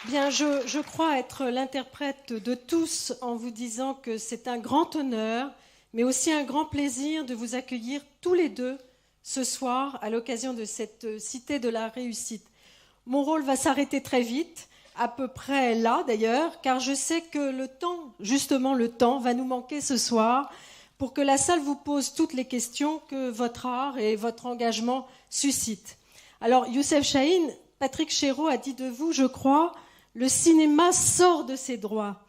Bien, je crois être l'interprète de tous en vous disant que c'est un grand honneur, mais aussi un grand plaisir de vous accueillir tous les deux ce soir à l'occasion de cette Cité de la Réussite. Mon rôle va s'arrêter très vite, à peu près là d'ailleurs, car je sais que le temps, justement le temps, va nous manquer ce soir pour que la salle vous pose toutes les questions que votre art et votre engagement suscitent. Alors, Youssef Chahine, Patrick Chéreau a dit de vous, je crois, le cinéma sort de ses doigts,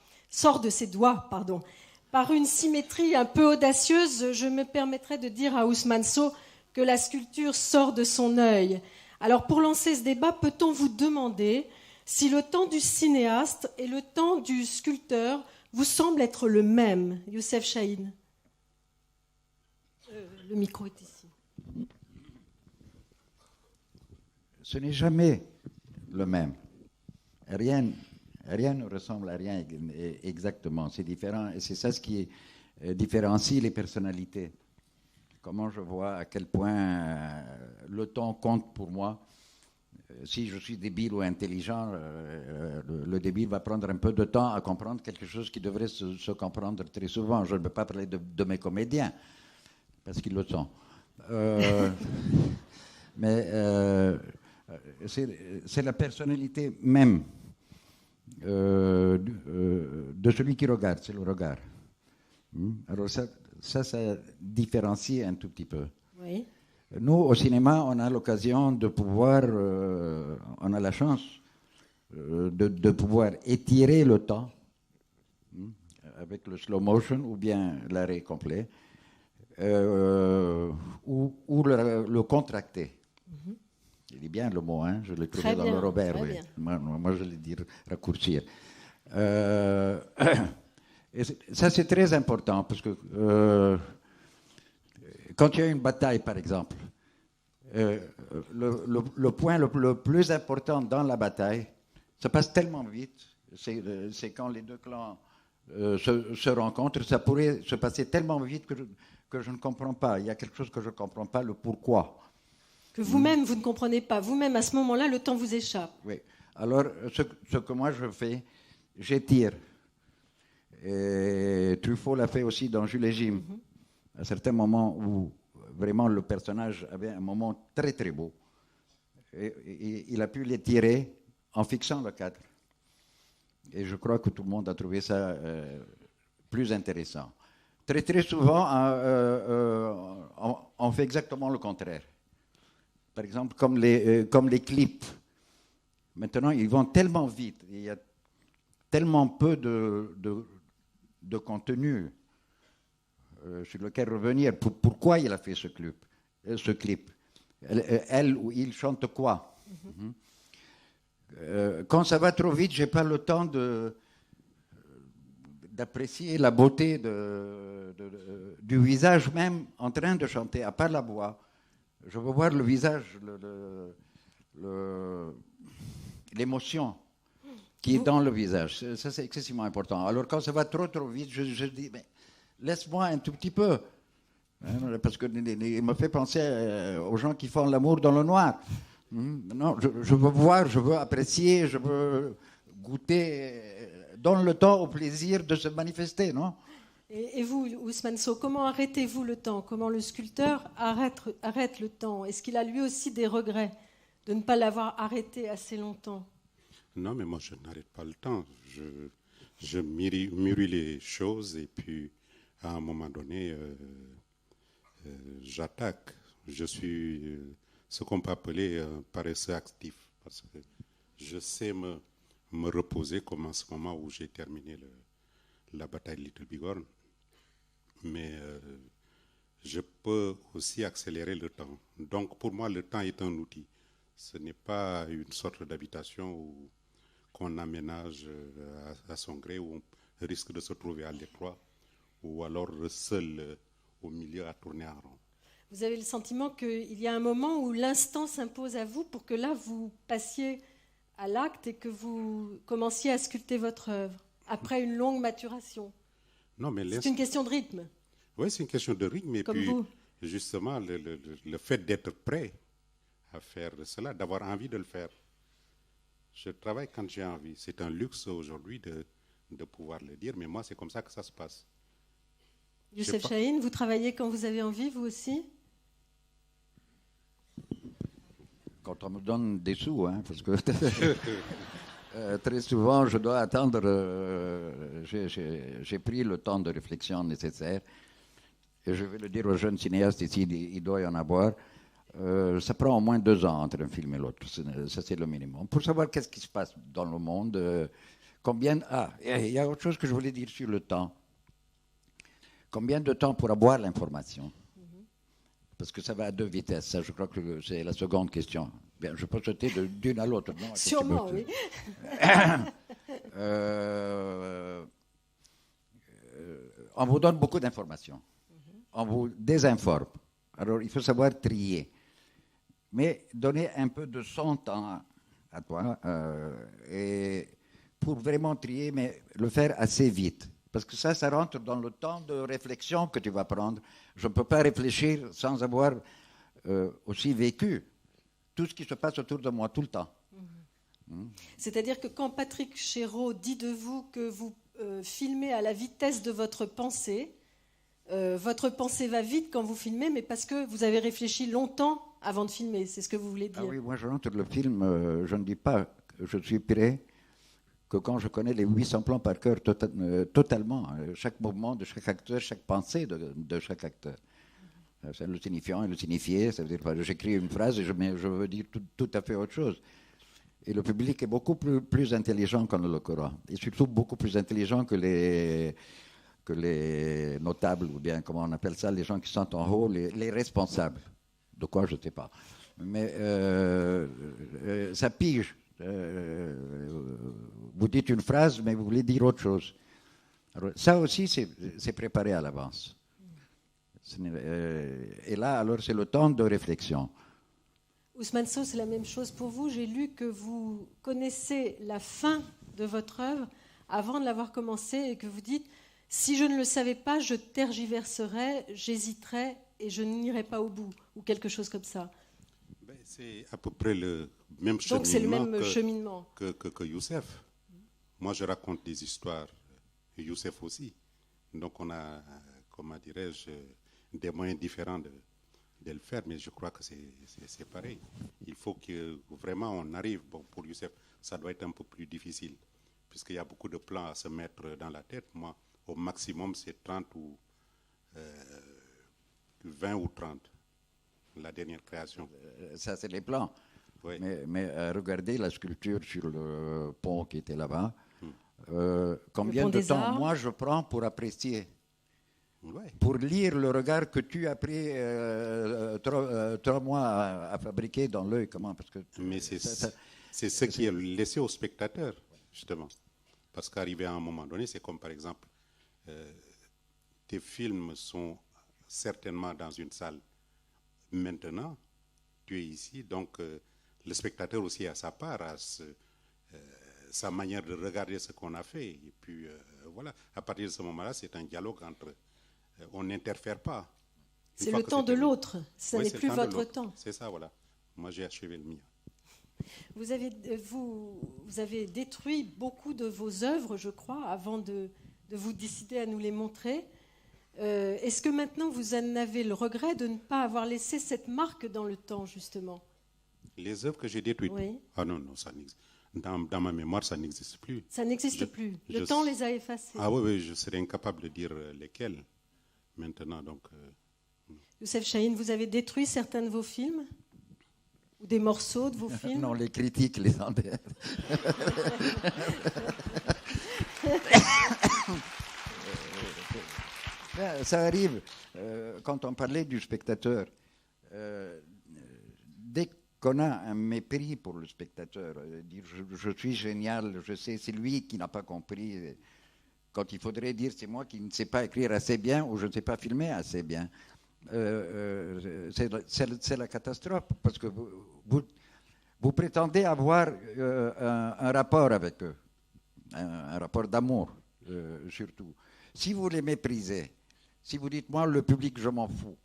Par une symétrie un peu audacieuse, je me permettrai de dire à Ousmane Sow que la sculpture sort de son œil. Alors, pour lancer ce débat, peut-on vous demander si le temps du cinéaste et le temps du sculpteur vous semblent être le même, Youssef Chahine? Le micro est ici. Ce n'est jamais le même. Rien ne ressemble à rien exactement. C'est différent et c'est ça ce qui différencie les personnalités. Comment je vois à quel point le temps compte pour moi. Si je suis débile ou intelligent, le débile va prendre un peu de temps à comprendre quelque chose qui devrait se comprendre très souvent. Je ne peux pas parler de mes comédiens, parce qu'ils le sont. Mais c'est la personnalité même de celui qui regarde, c'est le regard. Alors ça différencie un tout petit peu. Oui. Nous, au cinéma, on a l'occasion de pouvoir, on a la chance de pouvoir étirer le temps avec le slow motion ou bien l'arrêt complet, ou le contracter. Il dit bien le mot, hein, je l'ai trouvé dans le Robert. Oui. Moi, je l'ai dit raccourcir. Et ça, c'est très important parce que quand il y a une bataille, par exemple, le point le plus important dans la bataille, ça passe tellement vite, c'est quand les deux clans se rencontrent, ça pourrait se passer tellement vite que je ne comprends pas. Il y a quelque chose que je ne comprends pas, le pourquoi. Que vous-même, vous ne comprenez pas. Vous-même, à ce moment-là, le temps vous échappe. Oui. Alors, ce que moi je fais, j'étire. Et Truffaut l'a fait aussi dans Jules et Jim. À certains moments où vraiment le personnage avait un moment très très beau. Et il a pu l'étirer en fixant le cadre. Et je crois que tout le monde a trouvé ça plus intéressant. Très très souvent, on fait exactement le contraire. Par exemple, comme les clips. Maintenant, ils vont tellement vite. Il y a tellement peu de contenu sur lequel revenir. Pourquoi il a fait ce clip? Elle ou il chante quoi? Quand ça va trop vite, je n'ai pas le temps d'apprécier la beauté du visage même en train de chanter, à part la voix. Je veux voir le visage, l'émotion qui est dans le visage. Ça, c'est excessivement important. Alors, quand ça va trop vite, je dis, mais laisse-moi un tout petit peu. Hein, parce qu'il me fait penser aux gens qui font l'amour dans le noir. Non, je veux voir, je veux apprécier, je veux goûter. Donne le temps au plaisir de se manifester, non? Et vous, Ousmane Sow, comment arrêtez-vous le temps? Comment le sculpteur arrête le temps? Est-ce qu'il a lui aussi des regrets de ne pas l'avoir arrêté assez longtemps? Non, mais moi, je n'arrête pas le temps. Je mûris les choses et puis, à un moment donné, j'attaque. Je suis ce qu'on peut appeler un paresseux actif. Parce que je sais me reposer comme en ce moment où j'ai terminé la bataille de Little Bighorn. Mais je peux aussi accélérer le temps. Donc, pour moi, le temps est un outil. Ce n'est pas une sorte d'habitation qu'on aménage à son gré, où on risque de se trouver à l'étroit, ou alors seul au milieu à tourner en rond. Vous avez le sentiment qu'il y a un moment où l'instant s'impose à vous pour que là, vous passiez à l'acte et que vous commenciez à sculpter votre œuvre, après une longue maturation? Non, mais c'est une question de rythme. Oui, c'est une question de rythme. Et comme puis, vous. Justement, le fait d'être prêt à faire cela, d'avoir envie de le faire. Je travaille quand j'ai envie. C'est un luxe aujourd'hui de pouvoir le dire, mais moi, c'est comme ça que ça se passe. Youssef Chahine, vous travaillez quand vous avez envie, vous aussi? Quand on me donne des sous, hein, parce que très souvent, je dois attendre. J'ai pris le temps de réflexion nécessaire. Et je vais le dire aux jeunes cinéastes ici, il doit y en avoir. Ça prend au moins 2 ans entre un film et l'autre. Ça, c'est le minimum. Pour savoir qu'est-ce qui se passe dans le monde, combien. Ah, il y a autre chose que je voulais dire sur le temps. Combien de temps pour avoir l'information? Parce que ça va à 2 vitesses. Ça, je crois que c'est la seconde question. Bien, je peux sauter d'une à l'autre. Non, sûrement, oui. On vous donne beaucoup d'informations. On vous désinforme. Alors, il faut savoir trier. Mais donner un peu de son temps à toi, et pour vraiment trier, mais le faire assez vite. Parce que ça rentre dans le temps de réflexion que tu vas prendre. Je ne peux pas réfléchir sans avoir aussi vécu tout ce qui se passe autour de moi tout le temps. C'est-à-dire que quand Patrick Chéreau dit de vous que vous filmez à la vitesse de votre pensée va vite quand vous filmez, mais parce que vous avez réfléchi longtemps avant de filmer, c'est ce que vous voulez dire. Ah oui, moi je rentre le film, je ne dis pas que je suis prêt que quand je connais les 800 plans par cœur totalement, chaque mouvement de chaque acteur, chaque pensée de chaque acteur. C'est le signifiant et le signifié, ça veut dire j'écris une phrase et je veux dire tout à fait autre chose. Et le public est beaucoup plus intelligent qu'on ne le croit, et surtout beaucoup plus intelligent que les notables, ou bien comment on appelle ça, les gens qui sont en haut, les responsables. De quoi, je ne sais pas. Mais ça pige. Vous dites une phrase, mais vous voulez dire autre chose. Alors, ça aussi, c'est préparé à l'avance. Et là, alors, c'est le temps de réflexion. Ousmane Sow, c'est la même chose pour vous. J'ai lu que vous connaissez la fin de votre œuvre avant de l'avoir commencé et que vous dites « Si je ne le savais pas, je tergiverserais, j'hésiterais et je n'irais pas au bout » ou quelque chose comme ça. Ben, c'est à peu près le même cheminement. Donc c'est le même cheminement que Youssef. Moi, je raconte des histoires, Youssef aussi. Donc on a, comment dirais-je, des moyens différents de le faire, mais je crois que c'est pareil. Il faut que vraiment on arrive. Bon, pour Youssef, ça doit être un peu plus difficile, puisqu'il y a beaucoup de plans à se mettre dans la tête. Moi, au maximum, c'est 30 ou 20 ou 30, la dernière création. Ça, c'est les plans. Oui. Mais regardez la sculpture sur le pont qui était là-bas. Combien de temps moi je prends pour apprécier, pour lire le regard que tu as pris 3 mois à fabriquer dans l'œil. Parce que mais c'est ce qui est laissé au spectateur, justement. Parce qu'arrivé à un moment donné, c'est comme par exemple, tes films sont certainement dans une salle maintenant, tu es ici, donc le spectateur aussi a sa part, a sa manière de regarder ce qu'on a fait. Et puis voilà, à partir de ce moment-là, c'est un dialogue entre... on n'interfère pas. C'est le temps de l'autre, ce n'est plus votre temps. C'est ça, voilà. Moi, j'ai achevé le mien. Vous avez détruit beaucoup de vos œuvres, je crois, avant de vous décider à nous les montrer. Est-ce que maintenant vous en avez le regret de ne pas avoir laissé cette marque dans le temps, justement? Les œuvres que j'ai détruites? Oui. Ah non, ça n'existe. Dans ma mémoire, ça n'existe plus. Ça n'existe plus. Le temps les a effacées. Ah oui, je serais incapable de dire lesquels maintenant. Donc, Youssef Chahine, vous avez détruit certains de vos films? Ou des morceaux de vos films? Non, les critiques les enlèvent. Ça arrive, quand on parlait du spectateur, dès qu'on a un mépris pour le spectateur, dire je suis génial, je sais, c'est lui qui n'a pas compris, quand il faudrait dire c'est moi qui ne sais pas écrire assez bien ou je ne sais pas filmer assez bien, c'est la catastrophe, parce que vous prétendez avoir un rapport avec eux, un rapport d'amour surtout. Si vous les méprisez, si vous dites, moi, le public, je m'en fous.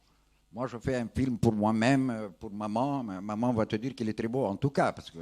Moi, je fais un film pour moi-même, pour maman. Maman va te dire qu'il est très beau, en tout cas, parce que